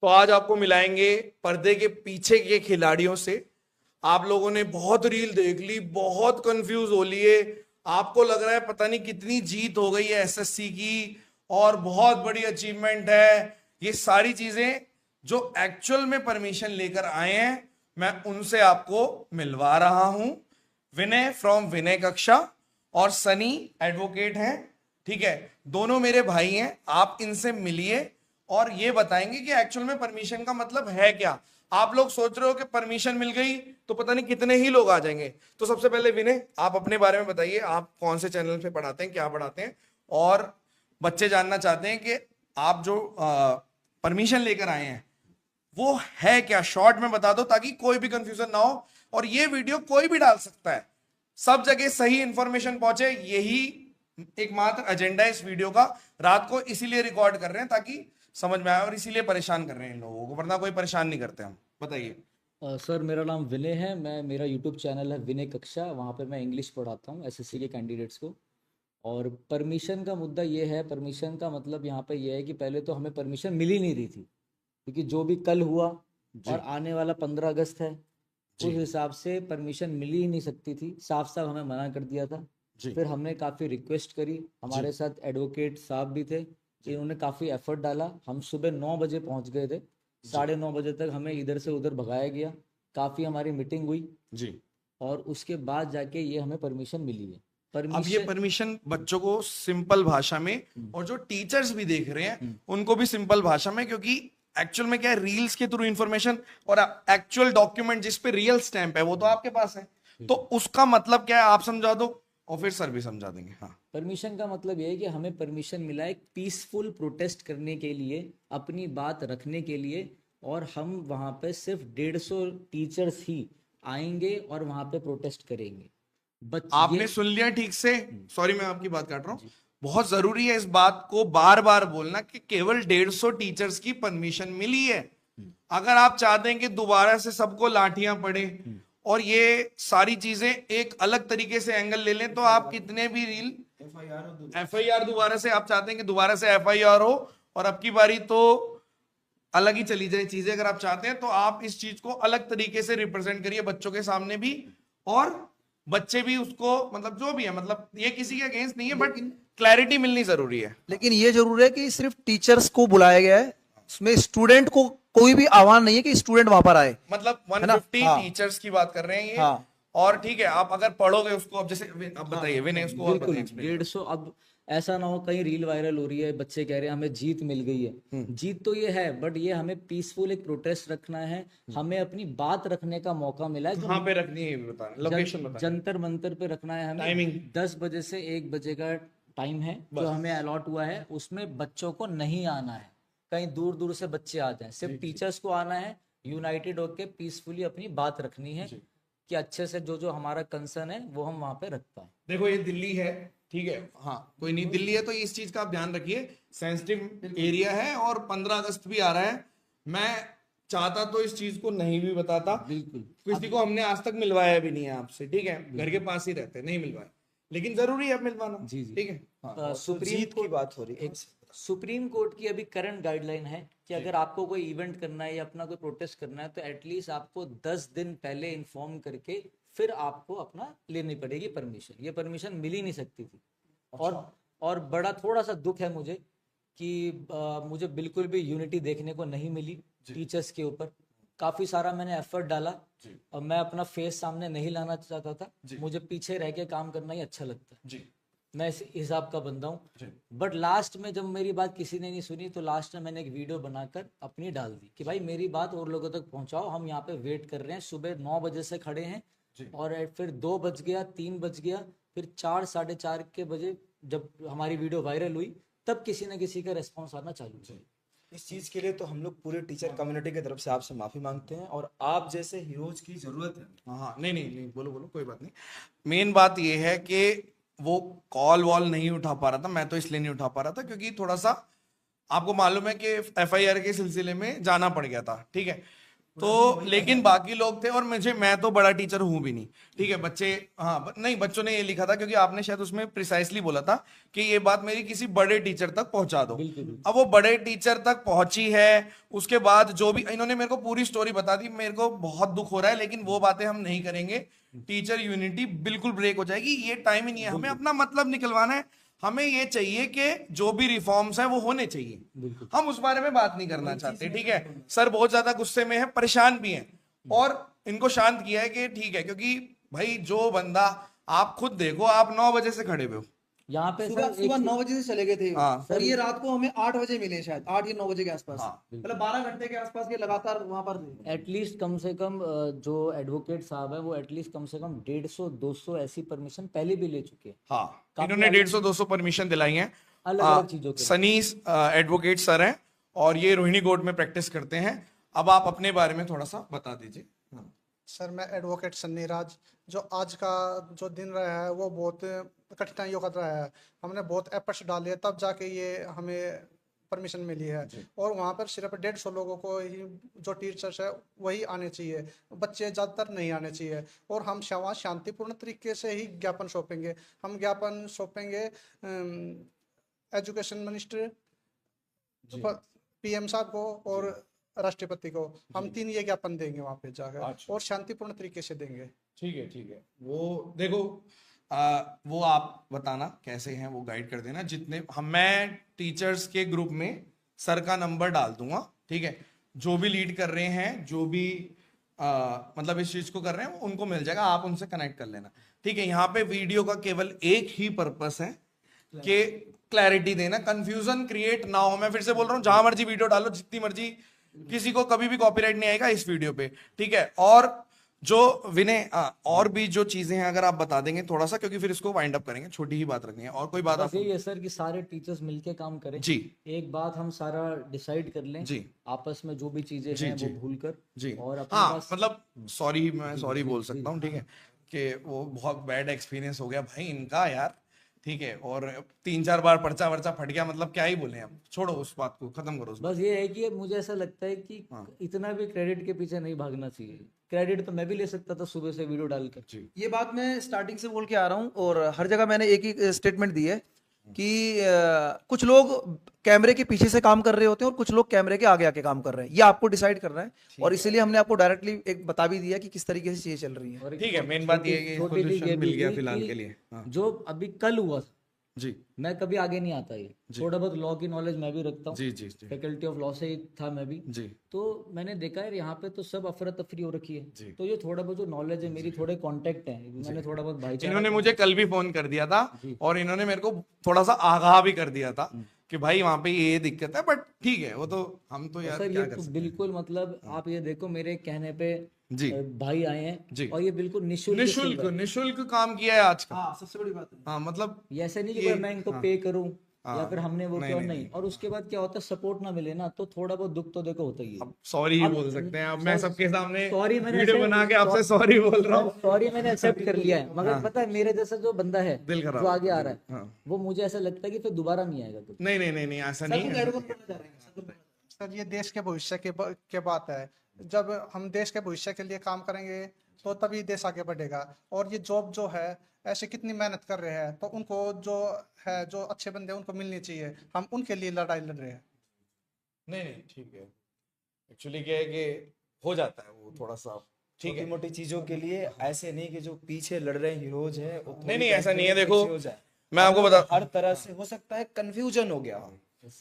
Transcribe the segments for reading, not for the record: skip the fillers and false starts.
तो आज आपको मिलाएंगे पर्दे के पीछे के खिलाड़ियों से। आप लोगों ने बहुत रील देख ली, बहुत कंफ्यूज हो लिए, आपको लग रहा है पता नहीं कितनी जीत हो गई है एसएससी की और बहुत बड़ी अचीवमेंट है। ये सारी चीजें जो एक्चुअल में परमिशन लेकर आए हैं, मैं उनसे आपको मिलवा रहा हूं। विनय फ्रॉम विनय कक्षा और सनी एडवोकेट हैं, ठीक है, दोनों मेरे भाई हैं। आप इनसे मिलिए और ये बताएंगे कि एक्चुअल में परमिशन का मतलब है क्या। आप लोग सोच रहे हो कि परमिशन मिल गई तो पता नहीं कितने ही लोग आ जाएंगे। तो सबसे पहले विनय, आप अपने बारे में बताइए, आप कौन से चैनल पे पढ़ाते हैं, क्या पढ़ाते हैं, और बच्चे जानना चाहते हैं कि आप जो परमिशन लेकर आए हैं वो है क्या। शॉर्ट में बता दो ताकि कोई भी कंफ्यूजन ना हो। और ये वीडियो कोई भी डाल सकता है, सब जगह सही इंफॉर्मेशन पहुंचे, यही एकमात्र एजेंडा है इस वीडियो का। रात को इसीलिए रिकॉर्ड कर रहे हैं ताकि समझ में आए, और इसीलिए परेशान कर रहे हैं इन लोगों को, वरना कोई परेशान नहीं करते हम। बताइए। सर मेरा नाम विनय है। मेरा यूट्यूब चैनल है विनय कक्षा। वहाँ पे मैं इंग्लिश पढ़ाता हूँ एसएससी के कैंडिडेट्स को। और परमिशन का मुद्दा ये है, परमिशन का मतलब यहाँ पे ये है कि पहले तो हमें परमिशन मिल ही नहीं रही थी, क्योंकि जो भी कल हुआ और आने वाला 15 अगस्त है, उस हिसाब से परमिशन मिल ही नहीं सकती थी। साफ साफ हमें मना कर दिया था। फिर हमने काफ़ी रिक्वेस्ट करी, हमारे साथ एडवोकेट साहब भी थे, इन्होंने काफ़ी एफर्ट डाला। हम सुबह 9 बजे पहुँच गए थे, 9:30 बजे तक हमें इधर से उधर भगाया गया, काफ़ी हमारी मीटिंग हुई जी, और उसके बाद जाके ये हमें परमिशन मिली है। अब ये परमिशन बच्चों को सिंपल भाषा में, और जो टीचर्स भी देख रहे हैं उनको भी सिंपल भाषा में, क्योंकि एक्चुअल में क्या है, रील्स के थ्रू इंफॉर्मेशन और एक्चुअल डॉक्यूमेंट जिस पे रियल स्टैंप है वो तो आपके पास है, तो उसका मतलब क्या है आप समझा दो और फिर सर भी समझा देंगे। हाँ, परमिशन का मतलब ये है कि हमें परमिशन मिला है पीसफुल प्रोटेस्ट करने के लिए, अपनी बात रखने के लिए। और हम वहाँ पे सिर्फ 150 टीचर्स ही आएंगे और वहाँ पे प्रोटेस्ट करेंगे। आपने सुन लिया ठीक से। सॉरी मैं आपकी बात काट रहा हूँ, बहुत जरूरी है इस बात को बार बार बोलना कि केवल 150 टीचर्स की परमिशन मिली है। अगर आप चाहते हैं कि दोबारा से सबको लाठियां पड़े और ये सारी चीजें एक अलग तरीके से एंगल ले लें, तो आप कितने भी रील एफआईआर दोबारा से, आप चाहते हैं कि दोबारा से एफआईआर हो और अब की बारी तो अलग ही चली जाए चीजें, अगर आप चाहते हैं तो आप इस चीज को अलग तरीके से रिप्रेजेंट करिए बच्चों के सामने भी, और बच्चे भी उसको, मतलब जो भी है, मतलब ये किसी के अगेंस्ट नहीं है, बट क्लैरिटी मिलनी जरूरी है। लेकिन ये जरूर है कि सिर्फ टीचर्स को बुलाया गया है, उसमें स्टूडेंट को कोई भी आह्वान नहीं है कि स्टूडेंट वहां पर आए। मतलब 150 हाँ। टीचर्स की बात कर रहे हैं ये। हाँ। और ठीक है, आप अगर पढ़ोगे उसको, अब जैसे अब बताइए विनय, उसको और बिल्कुल बताइए। 150। अब ऐसा ना हो कहीं रील वायरल हो रही है, बच्चे कह रहे हैं हमें जीत मिल गई है। जीत तो ये है, बट ये हमें पीसफुल एक प्रोटेस्ट रखना है, हमें अपनी बात रखने का मौका मिला है। कहाँ पे रखनी है ये भी बताना, लोकेशन बताना। जंतर मंतर पे रखना है हमें। टाइमिंग 10 बजे से 1 बजे का टाइम है जो हमें अलॉट हुआ है। उसमें बच्चों को नहीं आना है, कहीं दूर दूर से बच्चे आ जाएं, सिर्फ टीचर्स को आना है, यूनाइटेड होके पीसफुली अपनी बात रखनी है कि अच्छे से जो जो हमारा कंसर्न है वो हम वहां पे रख पाए। देखो ये दिल्ली है, ठीक है, हाँ कोई नहीं, दिल्ली है तो इस चीज का आप ध्यान रखिए, सेंसिटिव एरिया है और 15 अगस्त भी आ रहा है। मैं चाहता तो इस चीज को नहीं भी बताता, बिल्कुल। किसी को हमने आज तक मिलवाया भी नहीं है आपसे, ठीक है, घर के पास ही रहते, नहीं मिलवाया, लेकिन जरूरी है अब मिलवाना। जी जी। ठीक है। सुप्रीम की बात हो रही है। सुप्रीम कोर्ट की अभी करंट गाइडलाइन है कि अगर आपको कोई इवेंट करना है या अपना कोई प्रोटेस्ट करना है तो एटलीस्ट आपको 10 दिन पहले इन्फॉर्म करके फिर आपको अपना लेनी पड़ेगी परमिशन। ये परमिशन मिल ही नहीं सकती थी। और बड़ा थोड़ा सा दुख है मुझे कि मुझे बिल्कुल भी यूनिटी देखने को नहीं मिली टीचर्स के ऊपर। काफी सारा मैंने एफर्ट डाला और मैं अपना फेस सामने नहीं लाना चाहता था, मुझे पीछे रह के काम करना ही अच्छा लगता है, मैं इस हिसाब का बंदा हूँ। बट लास्ट में जब मेरी बात किसी ने नहीं सुनी तो लास्ट में मैंने एक वीडियो बनाकर अपनी डाल दी कि भाई मेरी बात और लोगों तक पहुंचाओ, हम यहाँ पे वेट कर रहे हैं, सुबह 9 बजे से खड़े हैं। और फिर 2 बज गया, 3 बज गया, फिर 4, 4:30 के बजे जब हमारी वीडियो वायरल हुई तब किसी न किसी का रेस्पॉन्स आना चालू हुआ। इस चीज के लिए तो हम लोग पूरे टीचर कम्युनिटी की तरफ से आपसे माफी मांगते हैं और आप जैसे हीरोज की जरूरत है। हाँ हाँ, नहीं नहीं नहीं, बोलो बोलो, कोई बात नहीं। मेन बात ये है कि वो कॉल वॉल नहीं उठा पा रहा था, मैं तो इसलिए नहीं उठा पा रहा था क्योंकि थोड़ा सा आपको मालूम है कि एफआईआर के सिलसिले में जाना पड़ गया था, ठीक है। तो लेकिन बाकी लोग थे, और मैं तो बड़ा टीचर हूं भी नहीं, ठीक है। बच्चे, हाँ नहीं, बच्चों ने ये लिखा था क्योंकि आपने शायद उसमें प्रिसाइसली बोला था कि ये बात मेरी किसी बड़े टीचर तक पहुंचा दो। अब वो बड़े टीचर तक पहुंची है, उसके बाद जो भी इन्होंने मेरे को पूरी स्टोरी बता दी, मेरे को बहुत दुख हो रहा है, लेकिन वो बातें हम नहीं करेंगे। टीचर यूनिटी बिल्कुल ब्रेक हो जाएगी, ये टाइम ही नहीं है। हमें अपना मतलब निकलवाना है, हमें ये चाहिए कि जो भी रिफॉर्म्स हैं वो होने चाहिए, हम उस बारे में बात नहीं करना चाहते, ठीक है। सर बहुत ज्यादा गुस्से में है, परेशान भी हैं, और इनको शांत किया है कि ठीक है, क्योंकि भाई जो बंदा, आप खुद देखो, आप 9 बजे से खड़े हुए हो, यहाँ पे सुबह सर सुबह 9 बजे से चले गए थे, हाँ। और ये रात को हमें 8 बजे मिले, शायद 8 या 9 बजे के आसपास। हाँ। मतलब 12 घंटे के आसपास ये लगातार वहां पर थे। एटलीस्ट कम से कम जो एडवोकेट साहब है वो एटलीस्ट कम से कम 150-200 ऐसी परमिशन पहले भी ले चुके हैं हाँ, काफी इन्होंने अलग- 150-200 परमिशन दिलाई हैं। अलग-अलग चीजों के लिए। सनीस एडवोकेट सर हैं, और ये रोहिणी कोर्ट में प्रैक्टिस करते हैं। अब आप अपने बारे में थोड़ा सा बता दीजिए। सर मैं एडवोकेट सन्नी राज। जो आज का जो दिन रहा है वो बहुत कठिनाइयों का रहा है। हमने बहुत एफर्ट्स डाले तब जाके ये हमें परमिशन मिली है, और वहाँ पर सिर्फ 150 लोगों को ही जो टीचर्स है वही आने चाहिए, बच्चे ज़्यादातर नहीं आने चाहिए। और हम वहाँ शांतिपूर्ण तरीके से ही ज्ञापन सौंपेंगे। हम ज्ञापन सौंपेंगे एजुकेशन मिनिस्टर, पीएम साहब को और राष्ट्रपति को। हम 3 ये ज्ञापन देंगे वहाँ पे जाकर, और शांतिपूर्ण तरीके से देंगे। ठीक है, ठीक है। वो देखो, वो आप बताना कैसे हैं, वो गाइड कर देना। मैं टीचर्स के ग्रुप में सर का नंबर डाल दूंगा, ठीक है। जो भी लीड कर रहे हैं, जो भी मतलब इस चीज को कर रहे हैं, उनको मिल जाएगा, आप उनसे कनेक्ट कर लेना, ठीक है। यहाँ पे वीडियो का केवल एक ही पर्पस है कि क्लैरिटी देना, कंफ्यूजन क्रिएट ना हो। मैं फिर से बोल रहा हूँ, जहां मर्जी वीडियो डालो, जितनी मर्जी, किसी को कभी भी कॉपीराइट नहीं आएगा इस वीडियो पे, ठीक है। और जो विनय, और भी जो चीजें हैं अगर आप बता देंगे थोड़ा सा, क्योंकि फिर इसको वाइंड अप करेंगे, छोटी ही बात रखनी है। और कोई बात बस आप? यही है सर कि सारे टीचर्स मिलके काम करें। जी एक बात हम सारा डिसाइड कर लें जी, आपस में, जो भी चीजें जी, हैं जी, वो भूल कर, जी। और अपने हाँ, पास मतलब सॉरी, मैं सॉरी बोल सकता हूँ, ठीक है, कि वो बहुत बैड एक्सपीरियंस हो गया भाई इनका यार, ठीक है। और 3-4 बार पर्चा वर्चा फट गया, मतलब क्या ही बोले, अब छोड़ो उस बात को, खत्म करो उस बात बस ये है कि मुझे ऐसा लगता है कि इतना भी क्रेडिट के पीछे नहीं भागना चाहिए। क्रेडिट तो मैं भी ले सकता था सुबह से वीडियो डालकर। जी। ये बात मैं स्टार्टिंग से बोल के आ रहा हूँ, और हर जगह मैंने एक ही स्टेटमेंट दी है कि कुछ लोग कैमरे के पीछे से काम कर रहे होते हैं और कुछ लोग कैमरे के आगे आके काम कर रहे हैं। ये आपको डिसाइड करना है, और इसीलिए हमने आपको डायरेक्टली एक बता भी दिया कि किस तरीके से चीजें चल रही हैं। और एक ठीक है, मेन बात ये है कि छोटी चीज solution ये मिल भी गया थी फिलहाल कि के लिए। हाँ। जो अभी कल हुआ था, जी मैं कभी आगे नहीं आता, ये थोड़ा बहुत लॉ की नॉलेज मैं भी रखता हूँ, जी जी जी फैकल्टी ऑफ लॉ से ही था मैं भी। जी तो मैंने देखा है यहाँ पे तो सब अफरा तफरी हो रखी जी। है, तो ये थोड़ा बहुत जो नॉलेज है मेरी, थोड़े कांटेक्ट है, मैंने थोड़ा बहुत भाईचारा, इन्होंने मुझे कल भी फोन कर दिया था, और इन्होंने मेरे को थोड़ा सा आगाह भी कर दिया था कि भाई वहां पे ये दिक्कत है, बट ठीक है, वो तो हम तो यार सर क्या ये कर तो सकते हैं। बिल्कुल मतलब आप ये देखो, मेरे कहने पे जी भाई आए जी। हैं, और ये बिल्कुल निःशुल्क से निशुल्क हुआ है। निशुल्क काम किया है आज का। हाँ, सबसे बड़ी बात है। हाँ, मतलब ये ऐसे नहीं कि ये- भाई मैं इनको पे करूं या फिर हमने वो नहीं, किया, नहीं, नहीं। और उसके बाद क्या होता है, सपोर्ट ना मिले ना, तो थोड़ा बहुत दुख तो देखो होता ही है। अब सॉरी ही बोल सकते हैं। अब मैं सबके सामने सॉरी मैंने वीडियो ऐसे- बना के आपसे सॉरी बोल रहा हूँ। सॉरी मैंने एक्सेप्ट कर लिया है, मगर पता है मेरे जैसा जो बंदा है दिल खराब जो आगे आ रहा है, हाँ। वो मुझे ऐसा लगता है कि फिर दोबारा नहीं आएगा कुछ। नहीं नहीं नहीं नहीं, ऐसा नहीं है। सर ये देश के भविष्य के बात है। जब हम देश के भविष्य के लिए काम करेंगे तो तभी देश आगे बढ़ेगा। और ये जॉब जो है, ऐसे कितनी मेहनत कर रहे हैं, तो उनको जो है, जो अच्छे बंदे उनको मिलनी चाहिए। हम उनके लिए लड़ाई लड़ रहे हैं। नहीं नहीं, ठीक है। एक्चुअली क्या है कि हो जाता है वो थोड़ा सा, ठीक छोटी है। मोटी चीजों के लिए ऐसे नहीं कि जो पीछे लड़ रहे हीरोज हैं वो थोड़ी नहीं, ऐसा नहीं है, पीछे देखो, हो जाए। मैं आपको बता, हर तरह से हो सकता है कंफ्यूजन हो गया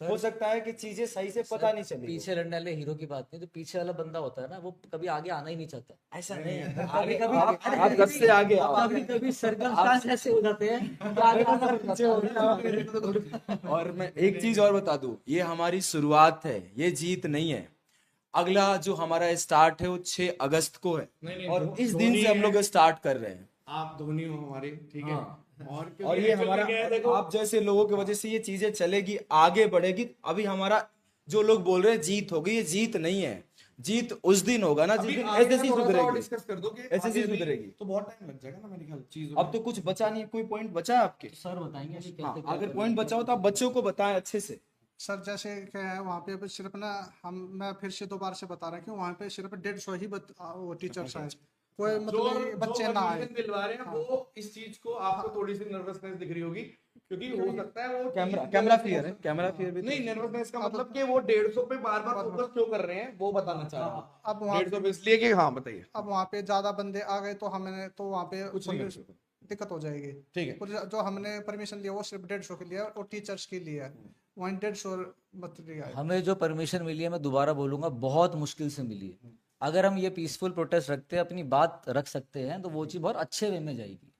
हो सकता है कि चीजें सही से पता नहीं चली। पीछे लड़ने वाले हीरो की बात नहीं, तो पीछे वाला बंदा होता है ना, वो कभी आगे आना ही नहीं चाहता। ऐसा नहीं है। कभी कभी आप 10 से आगे आओ। कभी कभी सर्कमस्टांस ऐसे हो जाते हैं कि आगे आना पड़ जाता है। और मैं एक चीज और बता दूं, ये हमारी शुरुआत है, ये जीत नहीं है। अगला जो हमारा स्टार्ट है वो 6 अगस्त को है, नहीं, और इस दिन से हम लोग स्टार्ट कर रहे हैं। आप धोनी हो हमारे, ठीक है। और ये हमारा, आप जैसे लोगों की वजह से ये चीजें चलेगी, आगे बढ़ेगी। अभी हमारा जो लोग बोल रहे हैं जीत होगी, ये जीत नहीं है। जीत उस दिन होगा ना जिस दिन एसएससी सुधरेगी। डिस्कस कर दो कि SSC आगे भी सुधरेगी। तो बहुत टाइम लग जाएगा ना मेरे ख्याल चीज। अब तो कुछ बचा नहीं, कोई पॉइंट बचा है आपके? सर बताएंगे अभी कैसे हाँ, क्या अगर करना पॉइंट बचा हो तो आप बच्चों को बताएं अच्छे से। सर जैसे क्या है वहाँ पे सिर्फ ना मैं फिर से दोबारा से बता रहा हूँ कि वहाँ पे सिर्फ 150 ही वो टीचर्स आए, कोई मतलब ये बच्चे ना आए। परमिशन दिलवा रहे हैं वो इस चीज को आपको थोड़ी सी नर्वसनेस दिख रही होगी, क्योंकि हो सकता है वो कैमरा फियर है, कैमरा फियर भी नहीं, नर्वसनेस का मतलब कि वो 150 पे बार बार फोकस क्यों कर रहे हैं वो बताना चाह रहा हूँ। अब वहाँ 150 पे इसलिए कि हाँ बताइए। अब वहाँ पे ज्यादा बंदे आ गए तो हमने तो वहाँ पे दिक्कत हो जाएगी। ठीक है। और जो हमने परमिशन लिया वो सिर्फ 150 के लिए है और टीचर्स के लिए है, वहीं 150 मत लिया है। हमें जो परमिशन मिली है, मैं दोबारा बोलूंगा, बहुत मुश्किल से मिली है। अगर हम ये पीसफुल प्रोटेस्ट रखते हैं, अपनी बात रख सकते हैं, तो वो चीज बहुत अच्छे वे में जाएगी।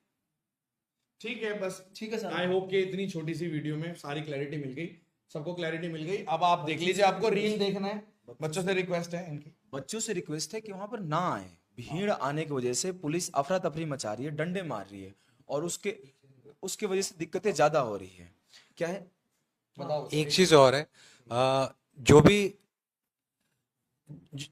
ठीक है, बस ठीक है सर। आई होप कि इतनी छोटी सी वीडियो में सारी क्लैरिटी मिल गई, सबको क्लैरिटी मिल गई। अब आप देख लीजिए, आपको रील देखना है, बच्चों से रिक्वेस्ट है इनकी। बच्चों से रिक्वेस्ट है कि वहां पर ना आए। भीड़ आने की वजह से पुलिस अफरा तफरी मचा रही है, डंडे मार रही है, और उसके वजह से दिक्कतें ज्यादा हो रही है। क्या है बताओ। एक चीज और है, जो भी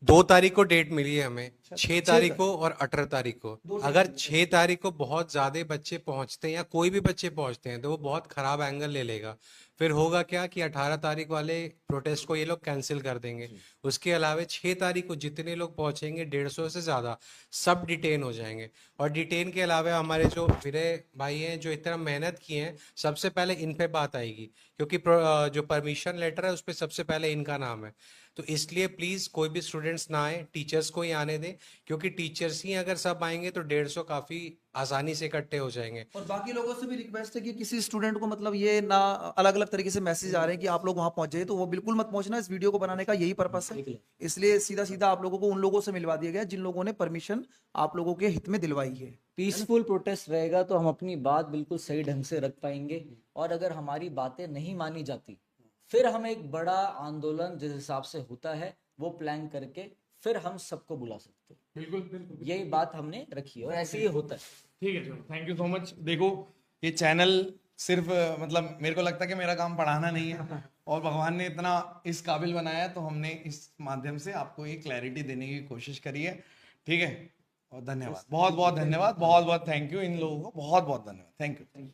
2 तारीख को डेट मिली है हमें, 6 तारीख को और 18 तारीख को। अगर 6 तारीख को बहुत ज्यादा बच्चे पहुंचते हैं या कोई भी बच्चे पहुंचते हैं तो वो बहुत खराब एंगल ले लेगा। फिर होगा क्या कि 18 तारीख वाले प्रोटेस्ट को ये लोग कैंसिल कर देंगे। उसके अलावा 6 तारीख को जितने लोग पहुंचेंगे 150 से ज्यादा सब डिटेन हो जाएंगे। और डिटेन के अलावा हमारे जो विनय भाई हैं जो इतना मेहनत किए हैं, सबसे पहले इन पे बात आएगी, क्योंकि जो परमिशन लेटर है उस पर सबसे पहले इनका नाम है। तो इसलिए प्लीज कोई भी स्टूडेंट्स ना आए, टीचर्स को ही आने दें, क्योंकि टीचर्स ही अगर सब आएंगे तो 150 काफी आसानी से इकट्ठे हो जाएंगे। और बाकी लोगों से भी रिक्वेस्ट है कि किसी स्टूडेंट को मतलब ये ना अलग अलग तरीके से मैसेज आ रहे हैं कि आप लोग वहां पहुंच जाइए, तो वो बिल्कुल मत पहुंचना। इस वीडियो को बनाने का यही पर्पस है, इसलिए सीधा सीधा आप लोगों को उन लोगों से मिलवा दिया गया जिन लोगों ने परमिशन आप लोगों के हित में दिलवाई है। पीसफुल प्रोटेस्ट रहेगा तो हम अपनी बात बिल्कुल सही ढंग से रख पाएंगे। और अगर हमारी बातें नहीं मानी जाती, फिर हम एक बड़ा आंदोलन जिस हिसाब से होता है वो प्लान करके फिर हम सबको बुला सकते हैं। बिल्कुल बिल्कुल, यही बात हमने रखी है और ऐसे ही होता है। ठीक है, चलो, थैंक यू सो मच। देखो, ये चैनल सिर्फ मतलब मेरे को लगता है कि मेरा काम पढ़ाना नहीं है, और भगवान ने इतना इस काबिल बनाया है, तो हमने इस माध्यम से आपको ये क्लैरिटी देने की कोशिश करी है। ठीक है, और धन्यवाद, बहुत बहुत धन्यवाद, बहुत बहुत थैंक यू इन लोगों को, बहुत बहुत धन्यवाद, थैंक यू।